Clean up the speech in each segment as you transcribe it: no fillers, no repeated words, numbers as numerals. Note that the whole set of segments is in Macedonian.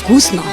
Вкусно!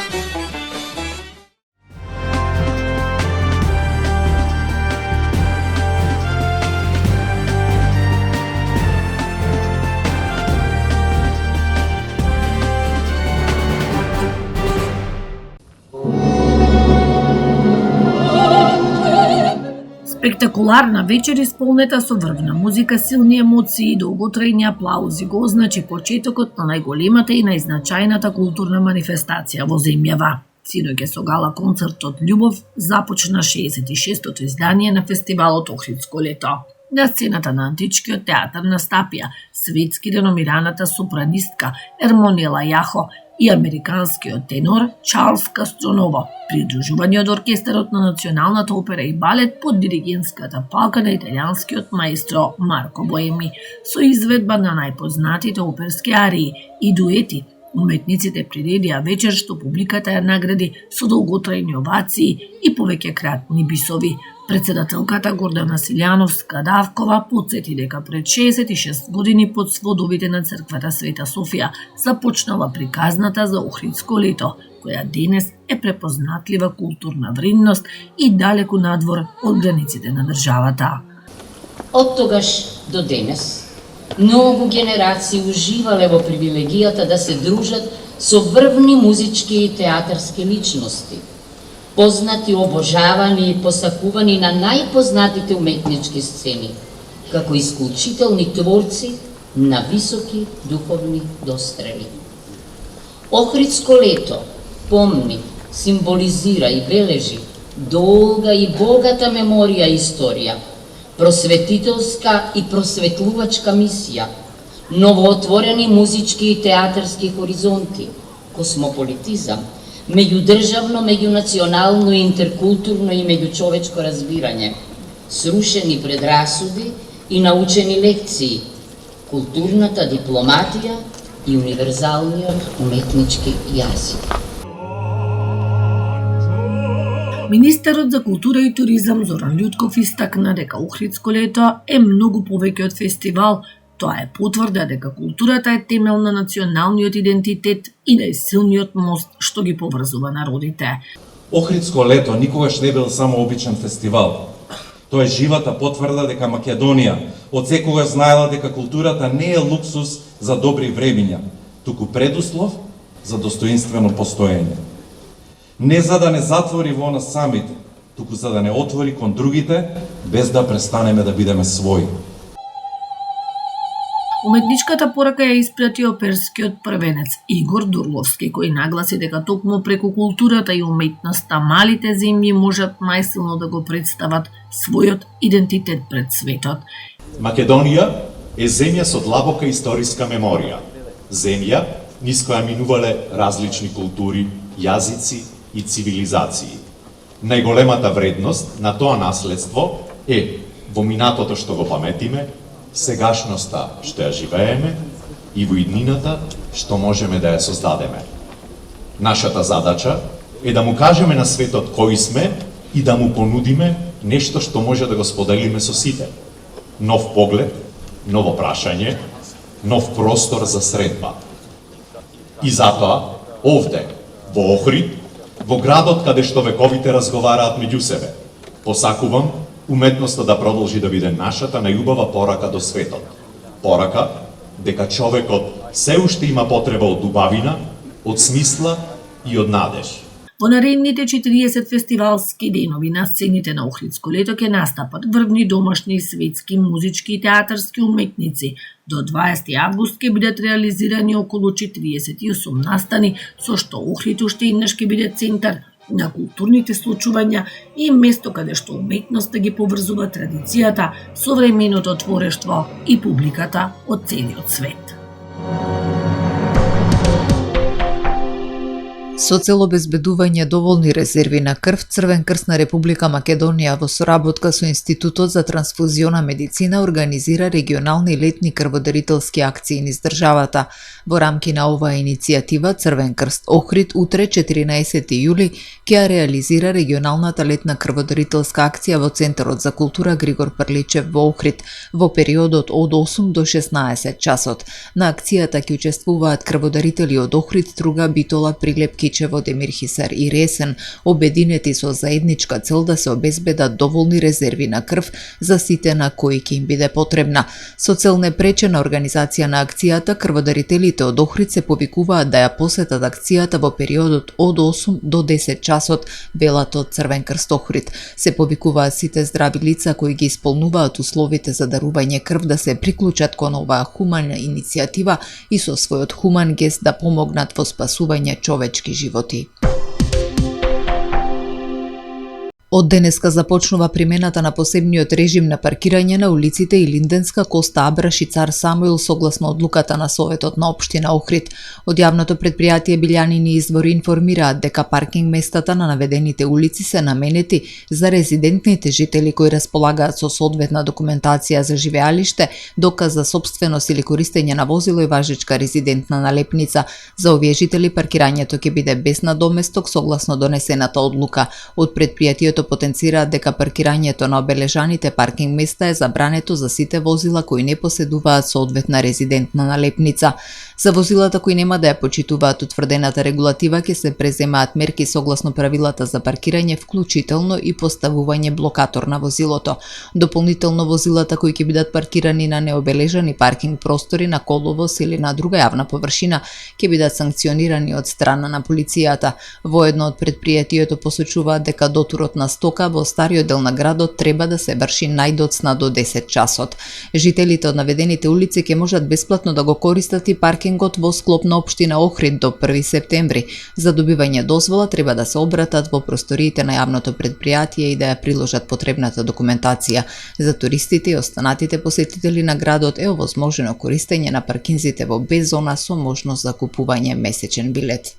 Спектакуларна вечер исполнета со врвна музика, силни емоции и долготрајни аплаузи го означи почетокот на најголемата и најзначајната културна манифестација во земјава. Синоќа со гала концертот Љубов започна 66-тото издание на фестивалот Охридско лето. На сцената на Античкиот театар настапија светски реномираната сопранистка Ермонела Јахо и американскиот тенор Чарлс Кастроново, придружување од оркестарот на Националната опера и балет под диригентската палка на италијанскиот маестро Марко Боеми, со изведба на најпознатите оперски арии и дуети. Уметниците приредија вечер што публиката ја награди со долготрајни овации и повеќе кратни бисови. Председателката Гордана Силјановска-Давкова потсети дека пред 66 години под сводовите на црквата Света Софија започнала приказната за Охридско лето, која денес е препознатлива културна вредност и далеку надвор од границите на државата. Од тогаш до денес многу генерации уживале во привилегијата да се дружат со врвни музички и театарски личности, познати, обожавани и посакувани на најпознатите уметнички сцени, како исклучителни творци на високи духовни дострели. Охридско лето помни, символизира и бележи долга и богата меморија и историја, просветителска и просветлувачка мисија, новоотворени музички и театарски хоризонти, космополитизам, меѓудржавно, меѓунационално, интеркултурно и меѓучовечко разбирање, срушени предрасуди и научени лекции, културната дипломатија и универзалниот уметнички јазик. Министерот за култура и туризам Зоран Љутков истакна дека Охридско лето е многу повеќе од фестивал. Тоа е потврда дека културата е темел на националниот идентитет и најсилниот мост што ги поврзува народите. Охридско лето никогаш не бил само обичен фестивал. Тоа е живата потврда дека Македонија од секогаш знаела дека културата не е луксус за добри времиња, туку предуслов за достоинствено постоење. Не за да не затвори во нас самите, туку за да не отвори кон другите, без да престанеме да бидеме своји. Уметничката порака ја испрати оперскиот првенец Игор Дурловски, кој нагласи дека токму преку културата и уметноста малите земји можат најсилно да го представат својот идентитет пред светот. Македонија е земја со длабока историска меморија. Земја низ која минувале различни култури, јазици и цивилизации. Најголемата вредност на тоа наследство е во минатото што го паметиме, сегашноста што ја живееме и во иднината што можеме да ја создадеме. Нашата задача е да му кажеме на светот кои сме и да му понудиме нешто што може да го споделиме со сите. Нов поглед, ново прашање, нов простор за средба. И затоа, овде, во Охрид, во градот каде што вековите разговараат меѓу себе, посакувам уметноста да продолжи да биде нашата најубава порака до светот. Порака дека човекот се уште има потреба од убавина, од смисла и од надеж. Во наредните 40 фестивалски денови на сцените на Охридско лето ќе настапат врвни домашни и светски музички и театарски уметници. До 20 август ќе бидат реализирани околу 48 настани, со што Охрид уште еднаш ќе биде центар на културните случувања и место каде што уметноста ги поврзува традицијата, современото творештво и публиката од целиот свет. Со цел обезбедување доволни резерви на крв, Црвен крст на Република Македонија во соработка со Институтот за трансфузиона медицина организира регионални летни крводарителски акции низ државата. Во рамки на оваа иницијатива, Црвен крст Охрид утре 14 јули ќе ја реализира регионалната летна крводарителска акција во Центарот за култура Григор Прличев во Охрид во периодот од 8 до 16 часот. На акцијата ќе учествуваат крводарители од Охрид, Струга, Битола, Прилеп, Кичево, Демир Хисар и Ресен, обединети со заедничка цел да се обезбедат доволни резерви на крв за сите на кои ќе им биде потребна. Со цел непречена организација на акцијата, крводарителите од Охрид се повикуваат да ја посетат акцијата во периодот од 8 до 10 часот, велат од Црвен крст Охрид. Се повикуваат сите здрави лица кои ги исполнуваат условите за дарување крв да се приклучат кон оваа хумана иницијатива и со својот хуман гест да помогнат во спасување човечки животи. Од денеска започнува примената на посебниот режим на паркирање на улиците Илинденска, Коста Абраш и Цар Самуил согласно одлуката на Советот на општина Охрид. Од јавното предпријатие Билјанини извори информираат дека паркинг местата на наведените улици се наменети за резидентните жители кои располагаат со соодветна документација за живеалиште, доказ за сопственост или користење на возило и важечка резидентна налепница. За овие жители паркирањето ќе биде без надоместок согласно донесената одлука. Од предпријатието потенцираат дека паркирањето на обележаните паркинг места е забрането за сите возила кои не поседуваат соодветна резидентна налепница. За возилата кои нема да ја почитуваат утврдената регулатива ќе се преземаат мерки согласно правилата за паркирање, вклучително и поставување блокатор на возилото. Дополнително возилата кои ќе бидат паркирани на необележани паркинг простори, на коловоз или на друга јавна површина ќе бидат санкционирани од страна на полицијата. Воедно од предпријатието посочуваат дека дотурот на стока во стариот дел на градот треба да се врши најдоцна до 10 часот. Жителите од наведените улици ќе можат бесплатно да го користат и паркингот во склоп на општина Охрид до 1 септември. За добивање дозвола треба да се обратат во просториите на јавното предпријатие и да ја приложат потребната документација. За туристите и останатите посетители на градот е овозможено користење на паркинзите во Б зона со можност за купување месечен билет.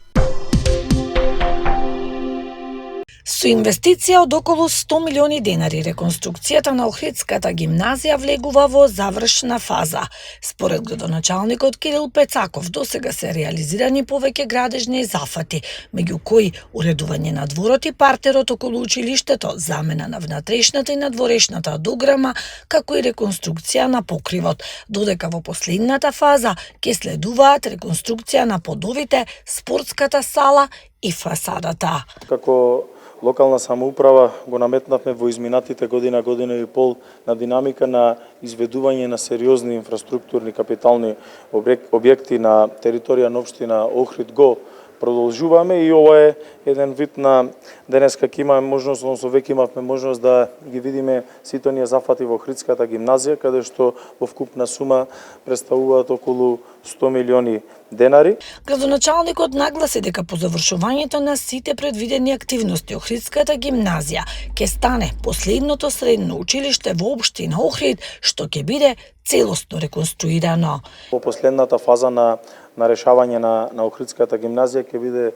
Со инвестиција од околу 100 милиони денари, реконструкцијата на Охридската гимназија влегува во завршна фаза. Според градоначалникот Кирил Пецаков, досега се реализирани повеќе градежни зафати, меѓу кои уредување на дворот и партерот околу училиштето, замена на внатрешната и надворешната дограма, како и реконструкција на покривот, додека во последната фаза ќе следуваат реконструкција на подовите, спортската сала и фасадата. Како локална самоуправа го наметнавме во изминатите година и пол на динамика на изведување на сериозни инфраструктурни капитални објекти на територија на општина Охрид. Го продолжуваме и ова е еден вид на денеска ќе имаме можност, односно веќе имавме можност да ги видиме сите оние зафати во Охридската гимназија, каде што во вкупна сума представуваат околу 100 милиони денари. Градоначалникот нагласи дека по завршувањето на сите предвидени активности Охридската гимназија ќе стане последното средно училиште во општина Охрид што ќе биде целосно реконструирано. Во последната фаза на решавање на Охридската гимназија ќе биде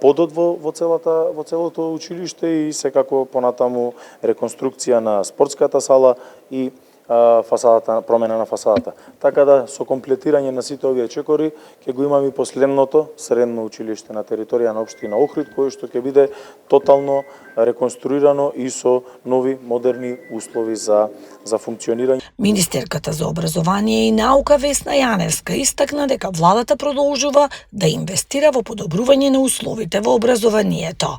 подот во целото училиште и секако понатаму реконструкција на спортската сала и фасадата, промена на фасадата. Така да со комплетирање на сите овие чекори ќе го имаме и последното средно училиште на територија на општина Охрид, кое што ќе биде тотално реконструирано и со нови модерни услови за функционирање. Министерката за образование и наука Весна Јаневска истакна дека владата продолжува да инвестира во подобрување на условите во образованието.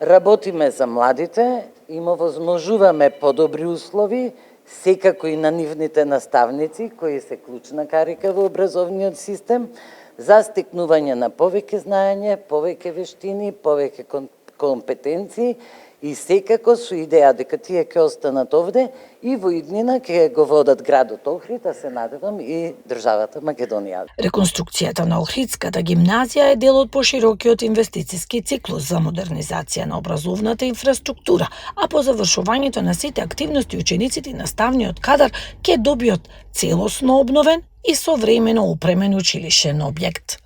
Работиме за младите, им овозможуваме подобри услови, секако и на нивните наставници, кои се клучна карика во образовниот систем, за стекнување на повеќе знаење, повеќе вештини, повеќе компетенции и секако со идеја дека тие ќе останат овде и во иднина ќе го водат градот Охрид, а се надевам и државата Македонија. Реконструкцијата на Охридската гимназија е дел од поширокиот инвестициски циклус за модернизација на образовната инфраструктура, а по завршувањето на сите активности учениците и наставниот кадар ќе добијат целосно обновен и современо опремен училишен објект.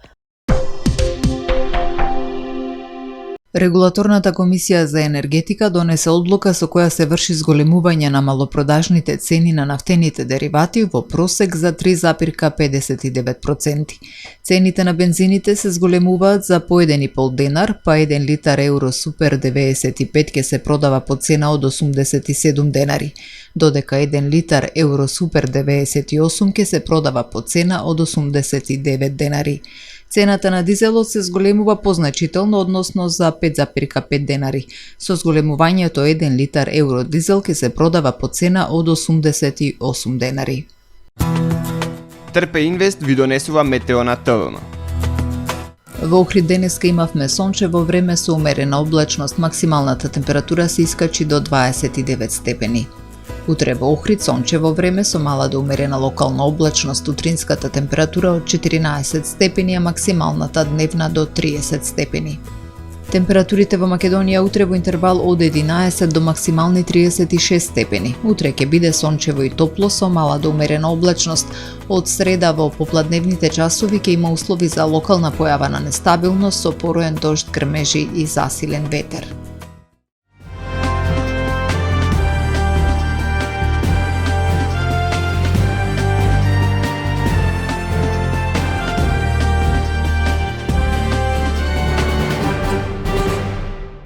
Регулаторната комисија за енергетика донесе одлука со која се врши зголемување на малопродажните цени на нафтените деривати во просек за 3,59%. Цените на бензините се зголемуваат за по 1,5 денар, па 1 литар Евро Супер 95 ќе се продава по цена од 87 денари, додека 1 литар Евро Супер 98 ќе се продава по цена од 89 денари. Цената на дизелот се зголемува позначително, односно за 5,5 денари. Со зголемувањето 1 литар Евро дизел ќе се продава по цена од 88 денари. Трпе Инвест ви донесува метео на ТВМ. Во Охрид денеска имавме сончево време со умерена облачност, максималната температура се искачи до 29 степени. Утре во Охрид сончево време со мала до умерена локална облачност, утринската температура од 14 степени, а максималната дневна до 30 степени. Температурите во Македонија утре во интервал од 11 до максимални 36 степени. Утре ќе биде сончево и топло со мала до умерена облачност. Од среда во попладневните часови ќе има услови за локална појава на нестабилност со пороен дожд, грмежи и засилен ветер.